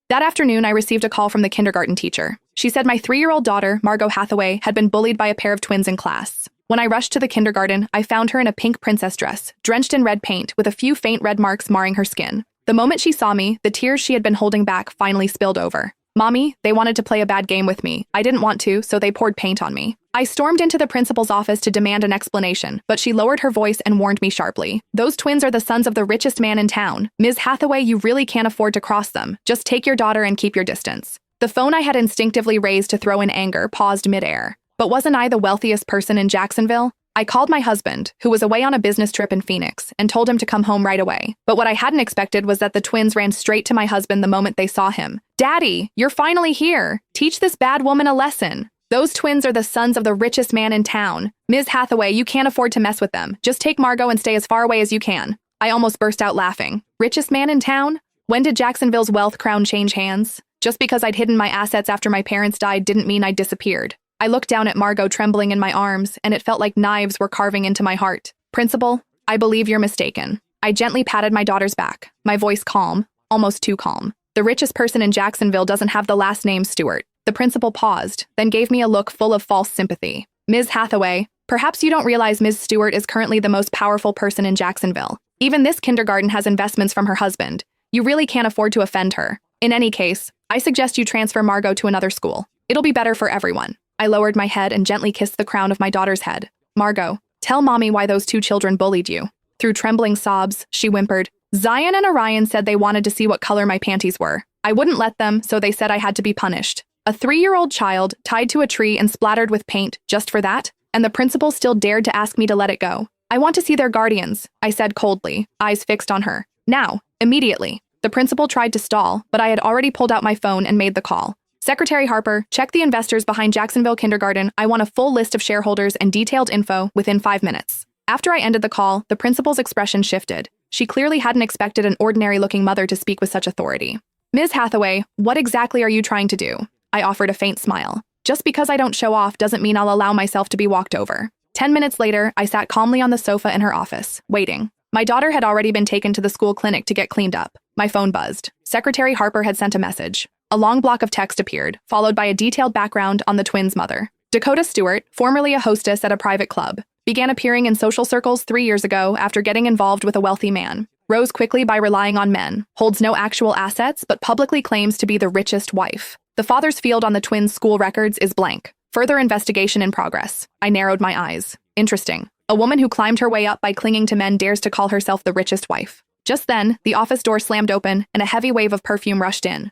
That afternoon, I received a call from the kindergarten teacher. She said my 3-year-old daughter, Margot Hathaway, had been bullied by a pair of twins in class. When I rushed to the kindergarten, I found her in a pink princess dress, drenched in red paint, with a few faint red marks marring her skin. The moment she saw me, the tears she had been holding back finally spilled over. "Mommy, they wanted to play a bad game with me. I didn't want to, so they poured paint on me." I stormed into the principal's office to demand an explanation, but she lowered her voice and warned me sharply. "Those twins are the sons of the richest man in town. Ms. Hathaway, you really can't afford to cross them. Just take your daughter and keep your distance." The phone I had instinctively raised to throw in anger paused midair. But wasn't I the wealthiest person in Jacksonville? I called my husband, who was away on a business trip in Phoenix, and told him to come home right away. But what I hadn't expected was that the twins ran straight to my husband the moment they saw him. "Daddy, you're finally here. Teach this bad woman a lesson. Those twins are the sons of the richest man in town. Ms. Hathaway, you can't afford to mess with them. Just take Margot and stay as far away as you can." I almost burst out laughing. Richest man in town? When did Jacksonville's wealth crown change hands? Just because I'd hidden my assets after my parents died didn't mean I'd disappeared. I looked down at Margot trembling in my arms, and it felt like knives were carving into my heart. "Principal, I believe you're mistaken." I gently patted my daughter's back, my voice calm, almost too calm. "The richest person in Jacksonville doesn't have the last name Stewart." The principal paused, then gave me a look full of false sympathy. "Ms. Hathaway, perhaps you don't realize Ms. Stewart is currently the most powerful person in Jacksonville. Even this kindergarten has investments from her husband. You really can't afford to offend her. In any case, I suggest you transfer Margot to another school. It'll be better for everyone." I lowered my head and gently kissed the crown of my daughter's head. "Margot, tell Mommy why those 2 children bullied you." Through trembling sobs, she whimpered, "Zion and Orion said they wanted to see what color my panties were. I wouldn't let them, so they said I had to be punished. A 3-year-old child tied to a tree and splattered with paint just for that? And the principal still dared to ask me to let it go. I want to see their guardians," I said coldly, eyes fixed on her. "Now, immediately." The principal tried to stall, but I had already pulled out my phone and made the call. "Secretary Harper, check the investors behind Jacksonville Kindergarten. I want a full list of shareholders and detailed info within 5 minutes." After I ended the call, the principal's expression shifted. She clearly hadn't expected an ordinary-looking mother to speak with such authority. "Ms. Hathaway, what exactly are you trying to do?" I offered a faint smile. "Just because I don't show off doesn't mean I'll allow myself to be walked over." 10 minutes later, I sat calmly on the sofa in her office, waiting. My daughter had already been taken to the school clinic to get cleaned up. My phone buzzed. Secretary Harper had sent a message. A long block of text appeared, followed by a detailed background on the twins' mother. Dakota Stewart, formerly a hostess at a private club, began appearing in social circles 3 years ago after getting involved with a wealthy man. Rose quickly by relying on men, holds no actual assets but publicly claims to be the richest wife. The father's field on the twins' school records is blank. Further investigation in progress. I narrowed my eyes. Interesting. A woman who climbed her way up by clinging to men dares to call herself the richest wife. Just then, the office door slammed open and a heavy wave of perfume rushed in.